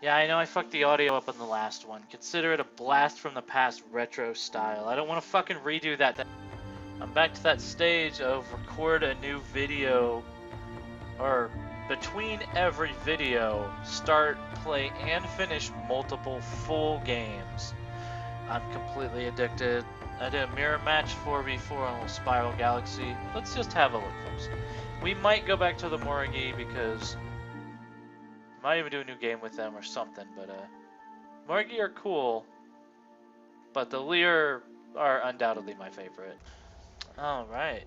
Yeah, I know I fucked the audio up on the last one. Consider it a blast from the past retro style. I don't want to fucking redo that. I'm back to that stage of record a new video, or between every video, start, play, and finish multiple full games. I'm completely addicted. I did a mirror match 4v4 on a little Spiral Galaxy. Let's just have a look first. We might go back to the Morigi because might even do a new game with them or something, but Morgi are cool, but the Liir are undoubtedly my favorite. Alright.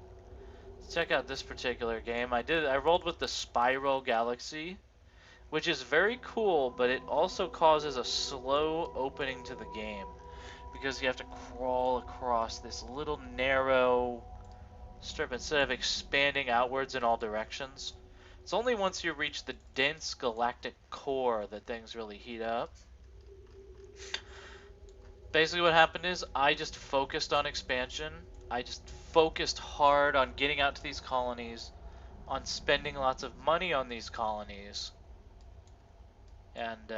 Let's check out this particular game. I rolled with the Spiral Galaxy, which is very cool, but it also causes a slow opening to the game because you have to crawl across this little narrow strip instead of expanding outwards in all directions. It's only once you reach the dense galactic core that things really heat up. Basically what happened is I just focused on expansion. I just focused hard on getting out to these colonies, on spending lots of money on these colonies, and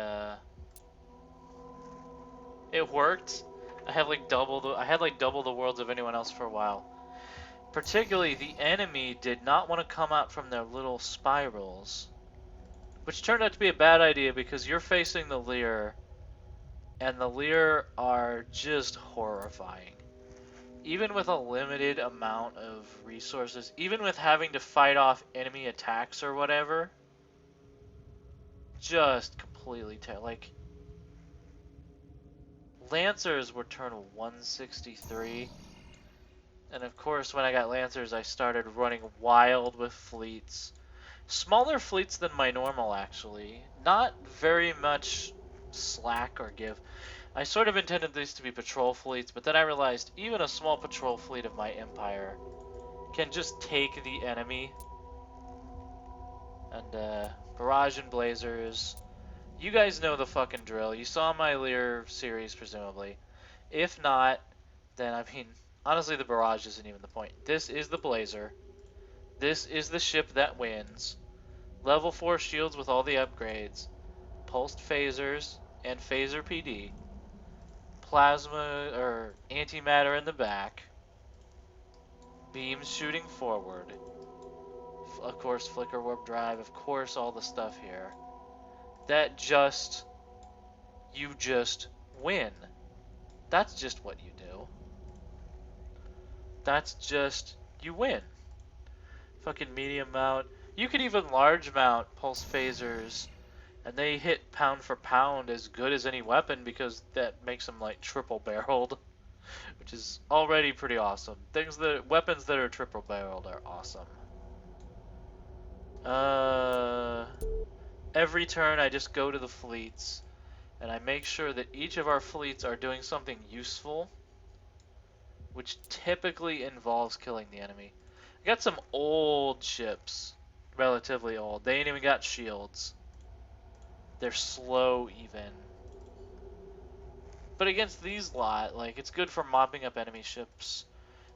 it worked. I had like double the worlds of anyone else for a while. Particularly, the enemy did not want to come out from their little spirals, which turned out to be a bad idea because you're facing the Liir, and the Liir are just horrifying. Even with a limited amount of resources, even with having to fight off enemy attacks or whatever, just completely like Lancers were turn 163. And of course, when I got Lancers, I started running wild with fleets. Smaller fleets than my normal, actually. Not very much slack or give. I sort of intended these to be patrol fleets, but then I realized even a small patrol fleet of my empire can just take the enemy. And, barrage and blazers. You guys know the fucking drill. You saw my Liir series, presumably. If not, then, I mean, honestly, the barrage isn't even the point. This is the blazer. This is the ship that wins. Level 4 shields with all the upgrades. Pulsed phasers and phaser PD. Plasma, or antimatter in the back. Beams shooting forward. Of course, flicker warp drive. Of course, all the stuff here. That you just win. That's just what you do. That's just, you win. Fucking medium mount. You could even large mount pulse phasers, and they hit pound for pound as good as any weapon because that makes them like triple barreled, which is already pretty awesome. Weapons that are triple barreled are awesome. Every turn I just go to the fleets, and I make sure that each of our fleets are doing something useful, which typically involves killing the enemy. I got some old ships, relatively old. They ain't even got shields. They're slow even. But against these lot, like, it's good for mopping up enemy ships.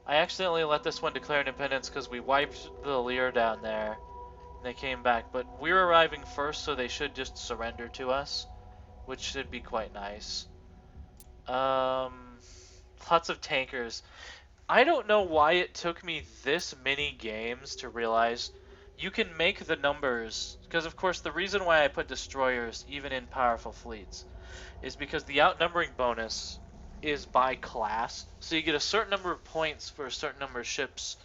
I accidentally let this one declare independence because we wiped the Liir down there. And they came back, but we're arriving first, so they should just surrender to us, which should be quite nice. Lots of tankers. I don't know why it took me this many games to realize you can make the numbers, because of course the reason why I put destroyers even in powerful fleets is because the outnumbering bonus is by class. So you get a certain number of points for a certain number of ships,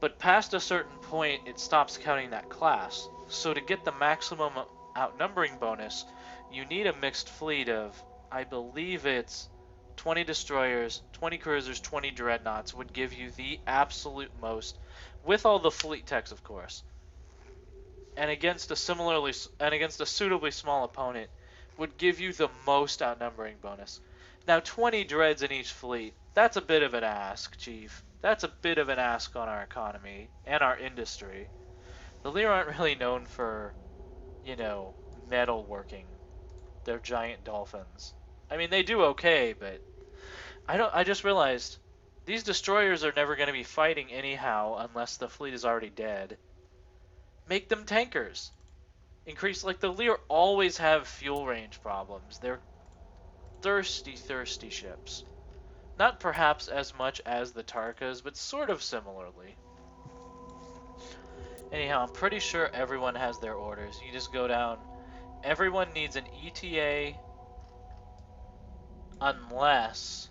but past a certain point it stops counting that class. So to get the maximum outnumbering bonus, you need a mixed fleet of, I believe it's 20 destroyers, 20 cruisers, 20 dreadnoughts would give you the absolute most, with all the fleet techs, of course. And against a suitably small opponent, would give you the most outnumbering bonus. Now, 20 dreads in each fleet, that's a bit of an ask, Chief. That's a bit of an ask on our economy and our industry. The Liir aren't really known for, metalworking. They're giant dolphins. I mean, they do okay, but I just realized these destroyers are never going to be fighting anyhow unless the fleet is already dead. Make them tankers. increase. Like, the Liir always have fuel range problems. They're thirsty, thirsty ships. Not perhaps as much as the Tarkas, but sort of similarly. Anyhow, I'm pretty sure everyone has their orders. You just go down. Everyone needs an ETA unless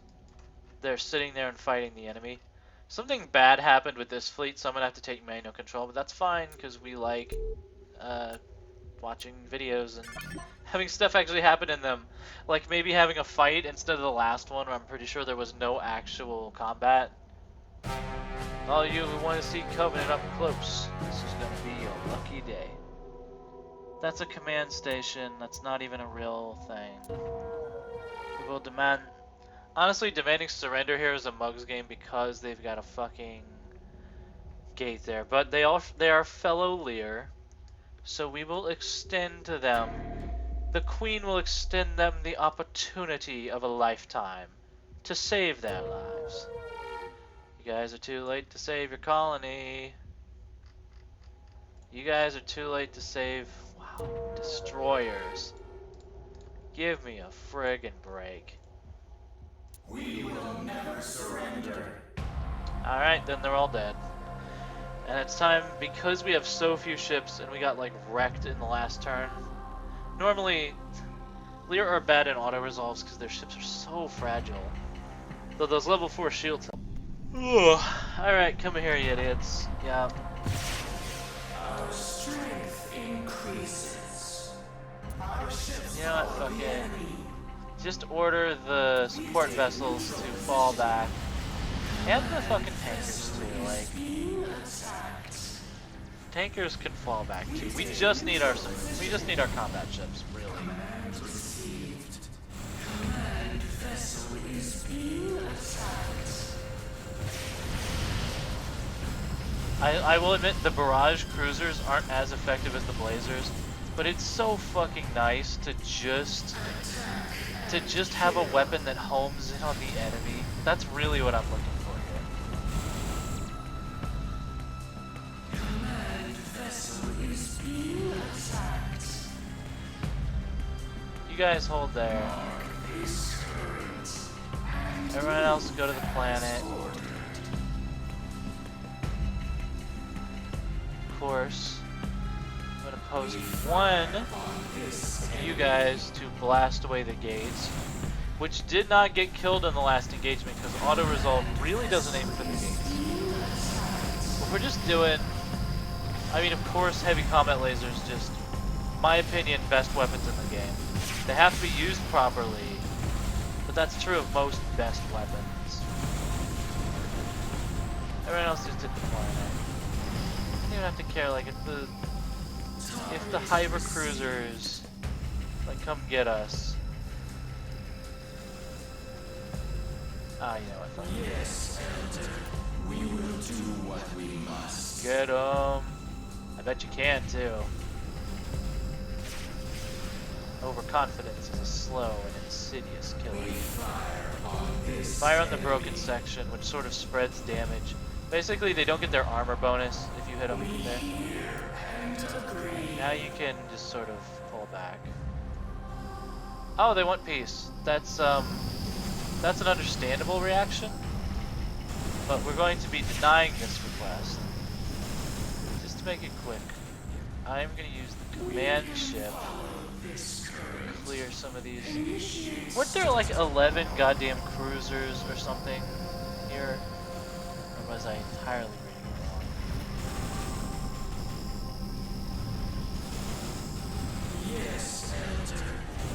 they're sitting there and fighting the enemy. Something bad happened with this fleet, so I'm going to have to take manual control, but that's fine because we like watching videos and having stuff actually happen in them. Like maybe having a fight instead of the last one where I'm pretty sure there was no actual combat. All you who want to see Covenant up close, this is going to be a lucky day. That's a command station. That's not even a real thing. We will demand... Honestly, demanding surrender here is a mugs game because they've got a fucking gate there. But they are fellow Liir, so we will extend to them. The Queen will extend them the opportunity of a lifetime to save their lives. You guys are too late to save your colony. You guys are too late to save... Wow, destroyers. Give me a friggin' break. We will never surrender. Alright, then they're all dead. And it's time, because we have so few ships and we got like wrecked in the last turn. Normally, Liir are bad in auto-resolves because their ships are so fragile. Though those level 4 shields... Alright, come here, you idiots. Yeah. Our strength increases. Our ships You know what, fucking... Just order the support vessels to fall back. And the fucking tankers too, like... Tankers can fall back too. We just need our combat ships, really. Command received. Command vessel is being attacked. I will admit the barrage cruisers aren't as effective as the blazers, but it's so fucking nice to just have a weapon that homes in on the enemy. That's really what I'm looking for here. Command vessel is being attacked. You guys hold there. Mark this current. Everyone else go to the planet. Of course, I'm gonna post one of you guys to blast away the gates, which did not get killed in the last engagement because auto-resolve really doesn't aim for the gates. What we're just doing, I mean, of course, heavy combat lasers, just, my opinion, best weapons in the game. They have to be used properly, but that's true of most best weapons. Everyone else just did the planet. I don't even have to care, like, if the Hyper Cruisers, like, come get us. Ah, you know what, Yes, Elder. We will do what we must. get 'em. I bet you can, too. Overconfidence is a slow and insidious killer. Fire on the broken section, which sort of spreads damage. Basically, they don't get their armor bonus if you hit them there. Now you can just sort of pull back. Oh, they want peace. That's an understandable reaction. But we're going to be denying this request. Just to make it quick, I'm going to use the command ship to clear some of these. Weren't there like 11 goddamn cruisers or something here? Or was I entirely reading it wrong? Yes, Elder.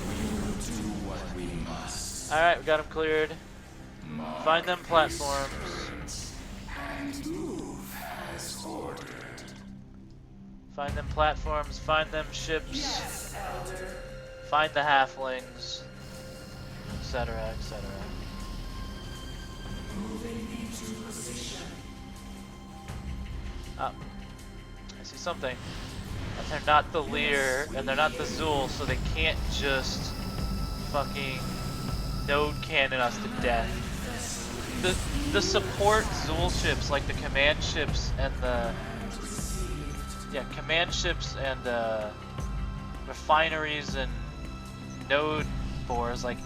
We will do what we must. Alright, we got them cleared. Find them platforms. And move as ordered. Find them platforms, find them ships. Yes, Elder. Find the halflings, etc., etc. Moving into position. Oh, I see something. And they're not the Liir, and they're not the Zul, so they can't just fucking node cannon us to death. The support Zul ships, like the command ships and the... Yeah, command ships and refineries and node bores. Like,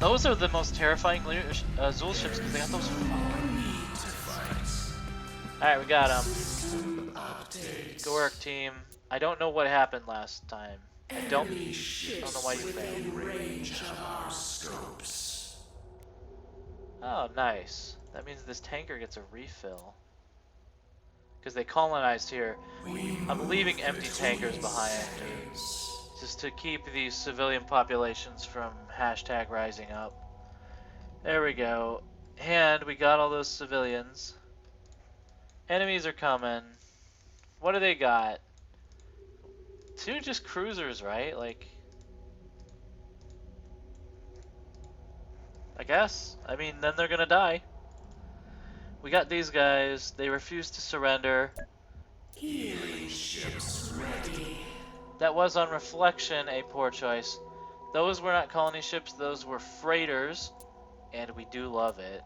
those are the most terrifying Zul ships because they got those. Alright, we got them. Good work, team. I don't know what happened last time. I don't know why you failed. Oh, nice. That means this tanker gets a refill. Because they colonized here. I'm leaving empty tankers behind just to keep these civilian populations from hashtag rising up. There we go. And we got all those civilians. Enemies are coming. What do they got? 2 just cruisers, right? Like, I guess. I mean, then they're gonna die. We got these guys. They refuse to surrender. Ships ready. That was, on reflection, a poor choice. Those were not colony ships. Those were freighters. And we do love it.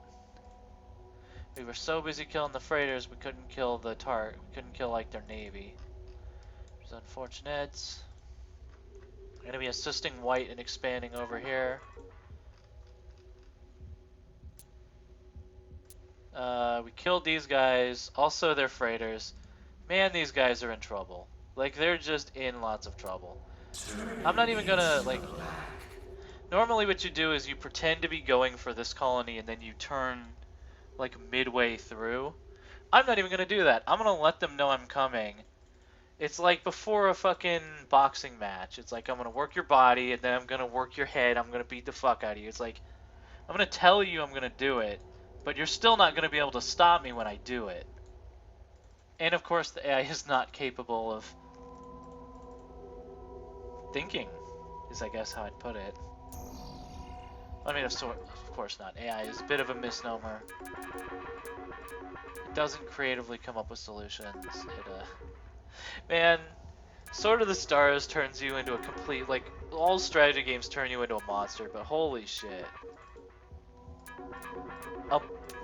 We were so busy killing the freighters, we couldn't kill the we couldn't kill, like, their navy. Which is unfortunate. I'm gonna be assisting white and expanding over here. We killed these guys. Also, they're freighters. Man, these guys are in trouble. Like, they're just in lots of trouble. I'm not even gonna, like... Normally what you do is you pretend to be going for this colony and then you turn, like, midway through. I'm not even gonna do that. I'm gonna let them know I'm coming. It's like before a fucking boxing match. It's like, I'm gonna work your body and then I'm gonna work your head. I'm gonna beat the fuck out of you. It's like, I'm gonna tell you I'm gonna do it, but you're still not gonna be able to stop me when I do it. And of course the AI is not capable of thinking, is I guess how I'd put it. I mean, of course not. AI is a bit of a misnomer. It doesn't creatively come up with solutions. Man, Sword of the Stars turns you into a complete, like, all strategy games turn you into a monster, but holy shit.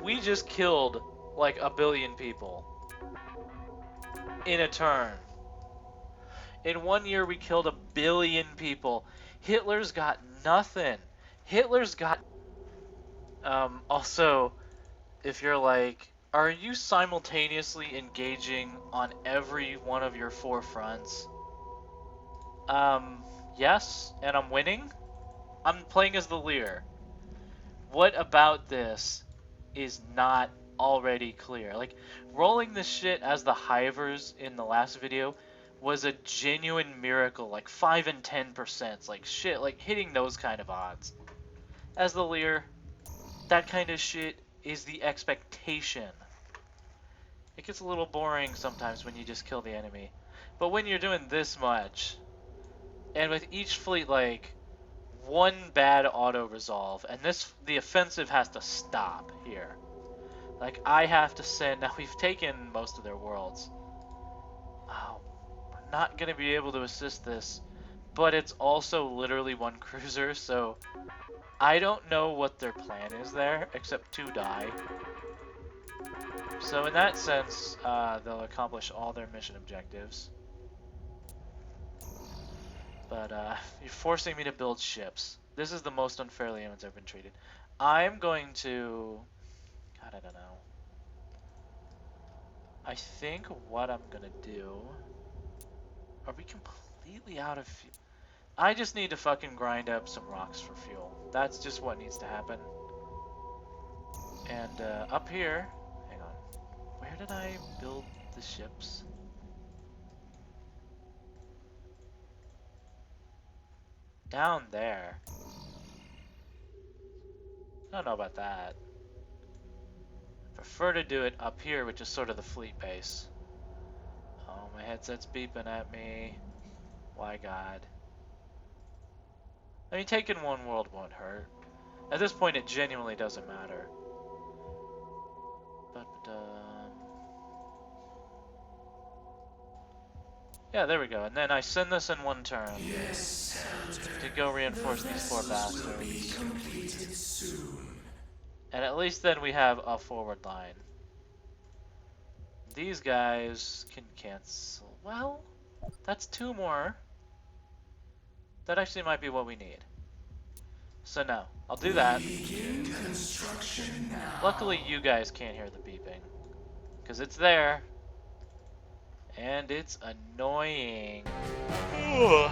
We just killed, like, 1 billion people. In a turn. In 1 year, we killed 1 billion people. Hitler's got nothing. Hitler's got... Also, if you're like, are you simultaneously engaging on every one of your 4 fronts? Yes, and I'm winning? I'm playing as the Liir. What about this is not already clear? Like, rolling this shit as the Hivers in the last video was a genuine miracle, like 5 and 10%, like shit, like hitting those kind of odds. As the Liir, that kind of shit is the expectation. It gets a little boring sometimes when you just kill the enemy. But when you're doing this much, and with each fleet, like, 1 bad auto-resolve, and the offensive has to stop here. Like, I have to send... Now, we've taken most of their worlds. Oh, we're not going to be able to assist this. But it's also literally 1 cruiser, so... I don't know what their plan is there, except to die. So in that sense, they'll accomplish all their mission objectives. But you're forcing me to build ships. This is the most unfairly anyone's ever been treated. I'm going to... God, I don't know. I think what I'm going to do... Are we completely out of fuel? I just need to fucking grind up some rocks for fuel. That's just what needs to happen. And up here... Hang on. Where did I build the ships? Down there. I don't know about that. I prefer to do it up here, which is sort of the fleet base. Oh, my headset's beeping at me. Why, God. I mean, taking 1 world won't hurt. At this point, it genuinely doesn't matter. But, yeah, there we go. And then I send this in 1 turn. Yes, to go reinforce these 4 bastards. completed soon. And at least then we have a forward line. These guys can cancel. Well, that's 2 more. That actually might be what we need. So no, I'll do that. Begin construction now. Luckily you guys can't hear the beeping. Because it's there. And it's annoying. Ugh.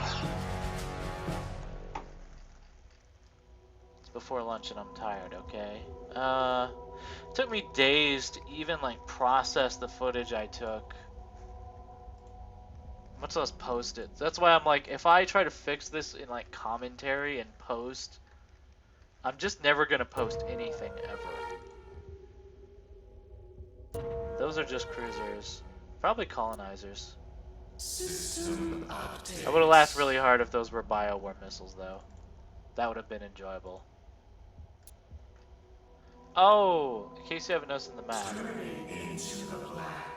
It's before lunch and I'm tired, okay? It took me days to even like process the footage I took. Much less post it. That's why I'm like, if I try to fix this in like commentary and post, I'm just never gonna post anything ever. Those are just cruisers. Probably colonizers. System update. I would have laughed really hard if those were biowar missiles though. That would have been enjoyable. Oh, in case you haven't noticed in the map. Turning into the black.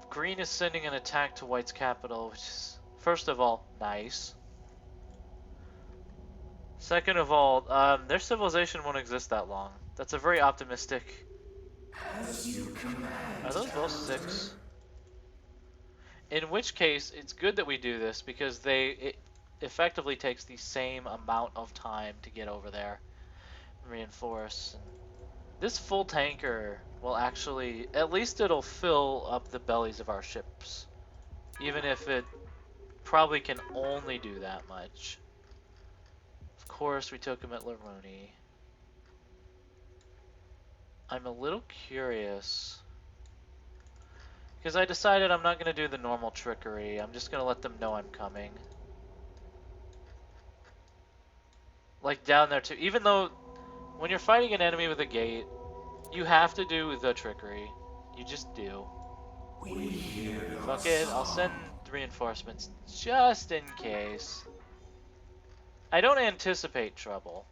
Green is sending an attack to White's capital, which is, first of all, nice. Second of all, their civilization won't exist that long. That's a very optimistic. As you command. Are those both 6? In which case, it's good that we do this because it effectively takes the same amount of time to get over there and reinforce. And this full tanker will actually, at least it'll fill up the bellies of our ships, even if it probably can only do that much. Of course, we took him at Laroni. I'm a little curious because I decided I'm not going to do the normal trickery. I'm just going to let them know I'm coming. Like down there too. Even though when you're fighting an enemy with a gate, you have to do the trickery. You just do. We hear your Fuck it, I'll send reinforcements just in case. I don't anticipate trouble.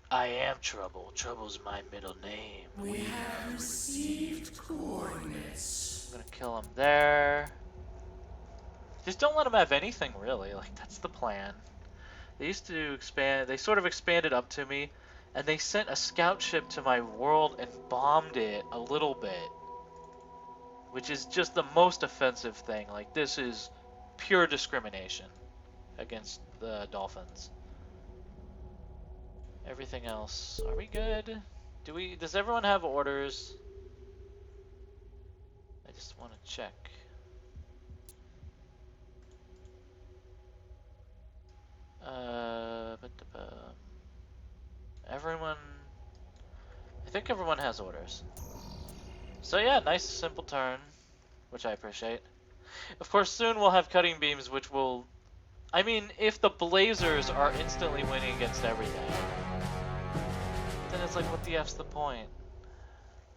I am trouble. Trouble's my middle name. We have received coordinates. I'm gonna kill him there. Just don't let him have anything, really. Like, that's the plan. They used to expand, they sort of expanded up to me, and they sent a scout ship to my world and bombed it a little bit. Which is just the most offensive thing. Like, this is pure discrimination against the dolphins. Everything else, are we good? Does everyone have orders? I just want to check. Everyone, I think everyone has orders. So yeah, nice simple turn, which I appreciate. Of course, soon we'll have cutting beams, which will, I mean, if the blazers are instantly winning against everything, then it's like, what the F's the point?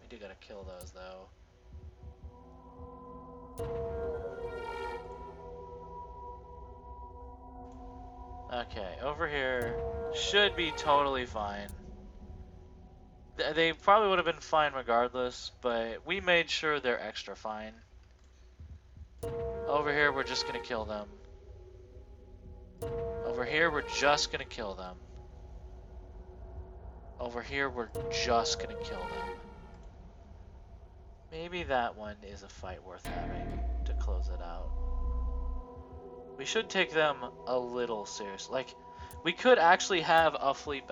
We do gotta kill those, though. Okay, over here should be totally fine. They probably would have been fine regardless, but we made sure they're extra fine. Over here, we're just gonna kill them. Over here, we're just gonna kill them. Over here, we're just gonna kill them. Maybe that one is a fight worth having to close it out. We should take them a little serious. Like, we could actually have a fleet.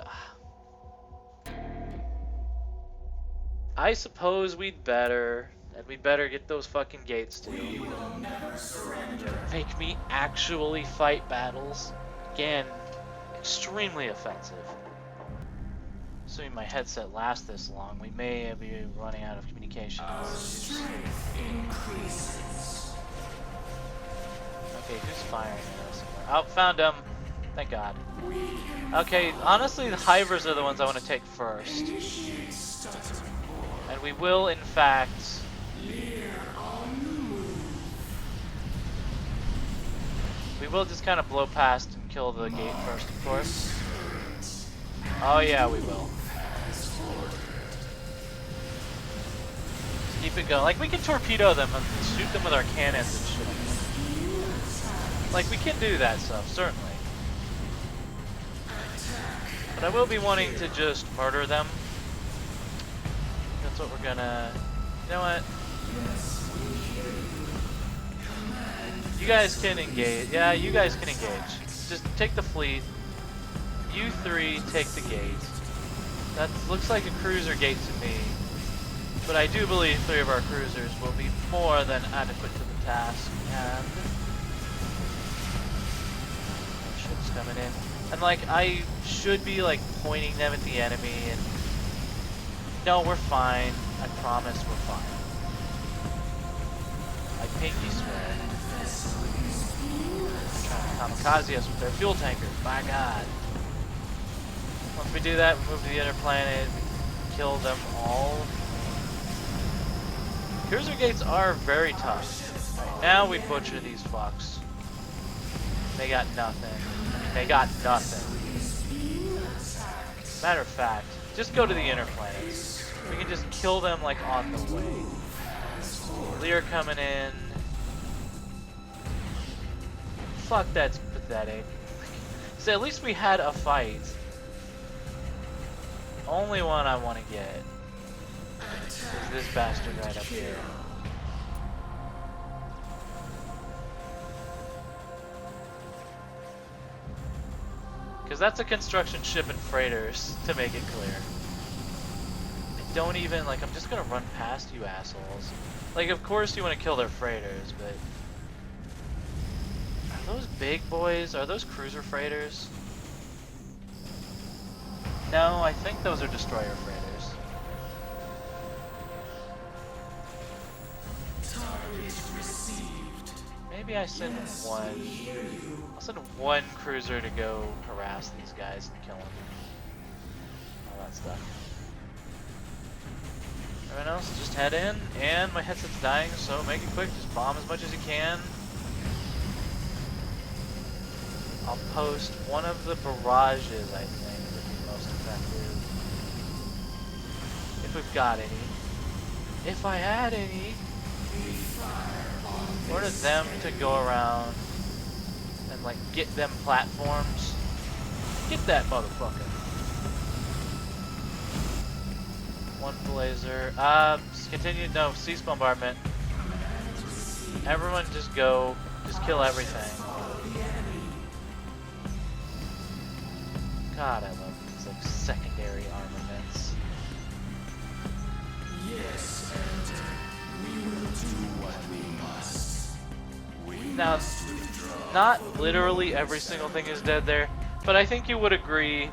I suppose we'd better. And we'd better get those fucking gates too. We will never surrender. Make me actually fight battles. Again, extremely offensive. Assuming my headset lasts this long, we may be running out of communications. Our strength increases. Okay, who's firing at us? Oh, found him. Thank God. Okay, honestly, the hivers are the ones I want to take first. Initiate stutter. And we will, in fact... Liir on the move. We will just kind of blow past and kill the gate first, of course. Oh yeah, we will. Keep it going. Like, we can torpedo them and shoot them with our cannons and shit. Like, we can do that stuff, certainly. But I will be wanting to just murder them. That's what we're gonna... You know what? Yes, we hear you. Command You guys can engage. Yeah, you guys can engage. Just take the fleet. You three take the gate. That looks like a cruiser gate to me. But I do believe 3 of our cruisers will be more than adequate to the task. And ships coming in. And like, I should be like pointing them at the enemy and no, we're fine. I promise we're fine. I pinky swear. They're trying to kamikaze us with their fuel tankers. My God. Once we do that, we move to the inner planet, kill them all. Cruiser gates are very tough. Right, now we butcher these fucks. They got nothing. They got nothing. Matter of fact, just go to the inner planet. We can just kill them like on the way. Liir coming in. Fuck, that's pathetic. So at least we had a fight. Only one I want to get is this bastard right up here. Because that's a construction ship and freighters, to make it clear. I don't even, like, I'm just gonna run past you assholes. Like, of course you want to kill their freighters, but... Are those big boys? Are those cruiser freighters? No, I think those are destroyer freighters. Target received. Maybe I send one. I'll send one cruiser to go harass these guys and kill them. All that stuff. Everyone else, just head in. And my headset's dying, so make it quick. Just bomb as much as you can. I'll post one of the barrages, I think. If we've got any. If I had any. Order them to go around and like get them platforms. Get that motherfucker. One blazer. Continue. No, cease bombardment. Everyone just go. Just kill everything. God, I love these like secondary armaments. Yes, Elder. We will do what we must. We Now, must withdraw. not literally every single thing is dead there, but I think you would agree.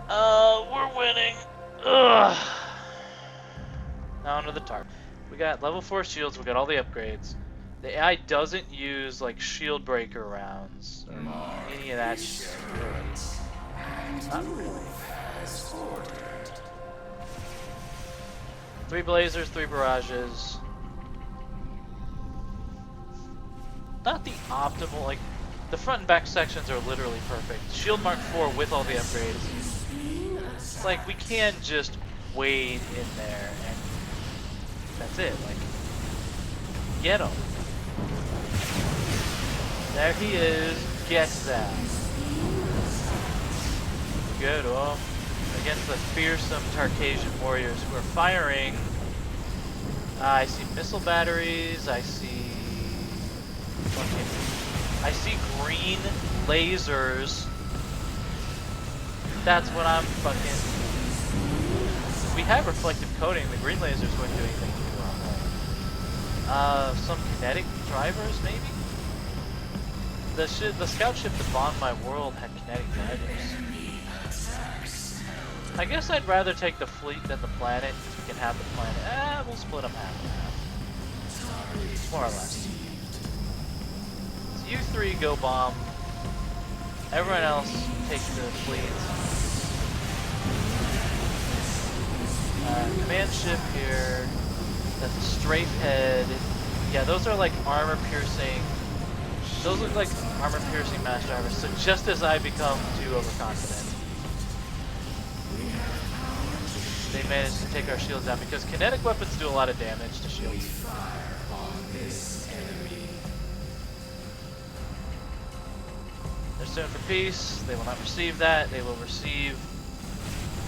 We're winning. Ugh. Now onto the tarp. We got level 4 shields, we got all the upgrades. The AI doesn't use like shield breaker rounds or any of that shit. Really. Not really. As ordered. 3 blazers, 3 barrages. Not the optimal, like, the front and back sections are literally perfect. Shield Mark 4 with all the upgrades. It's like, we can just wade in there and that's it, like, get him. There he is, get that. Good, well, against the fearsome Tarkasian warriors who are firing. I see missile batteries, I see green lasers. That's what I'm fucking... We have reflective coating, the green lasers wouldn't do anything to our home. Some kinetic drivers, maybe? The scout ship that bombed my world had kinetic drivers. I guess I'd rather take the fleet than the planet, because we can have the planet. We'll split them half and half. More or less. So you 3 go bomb. Everyone else take the fleet. Command ship here. That's a strafe head. Yeah, those are like armor piercing. Those look like armor piercing mass drivers. So just as I become too overconfident, they managed to take our shields down because kinetic weapons do a lot of damage to shields. They're suing for peace. They will not receive that. They will receive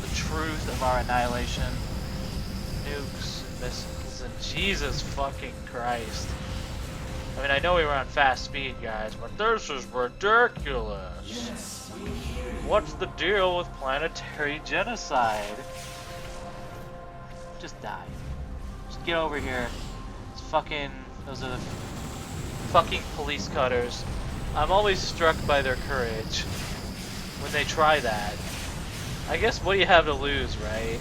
the truth of our annihilation. Nukes, missiles, and Jesus fucking Christ. I mean, I know we were on fast speed, guys, but this is ridiculous. What's the deal with planetary genocide? Just die. Just get over here. It's fucking... Those are the fucking police cutters. I'm always struck by their courage when they try that. I guess what do you have to lose, right?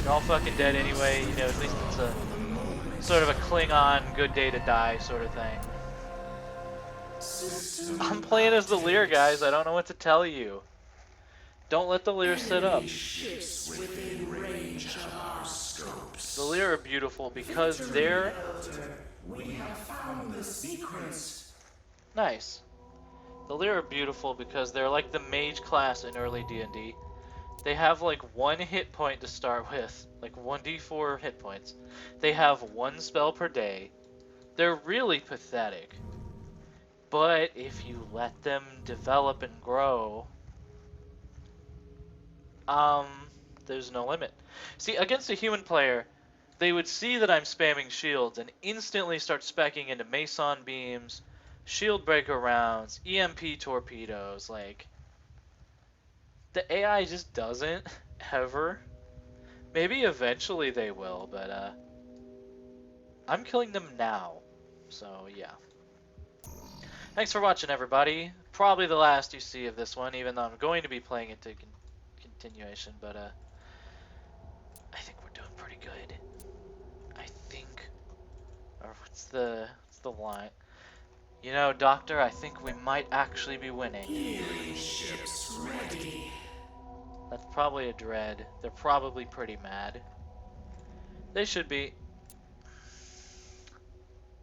You're all fucking dead anyway, you know, at least it's a sort of a Klingon good day to die sort of thing. I'm playing as the Liir, guys. I don't know what to tell you. Don't let the Liir sit up. The Liir are beautiful because they're... We have found the secret. Nice. The Liir are beautiful because they're like the mage class in early D&D. They have like 1 hit point to start with, like 1d4 hit points. They have 1 spell per day. They're really pathetic. But if you let them develop and grow, there's no limit. See, against a human player, they would see that I'm spamming shields and instantly start speccing into Mason beams, shield breaker rounds, EMP torpedoes, like... The AI just doesn't, ever. Maybe eventually they will, but, I'm killing them now. So, yeah. Thanks for watching, everybody. Probably the last you see of this one, even though I'm going to be playing it to continuation, but, I think we're doing pretty good. I think... Or what's the line? You know, Doctor, I think we might actually be winning. Healing ships ready. That's probably a dread. They're probably pretty mad. They should be.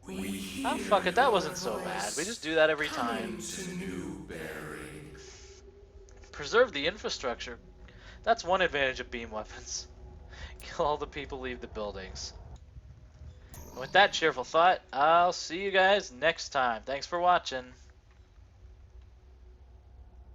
Oh, fuck it. That wasn't so bad. We just do that every time. Preserve the infrastructure. That's one advantage of beam weapons. Kill all the people, leave the buildings. And with that cheerful thought, I'll see you guys next time. Thanks for watching.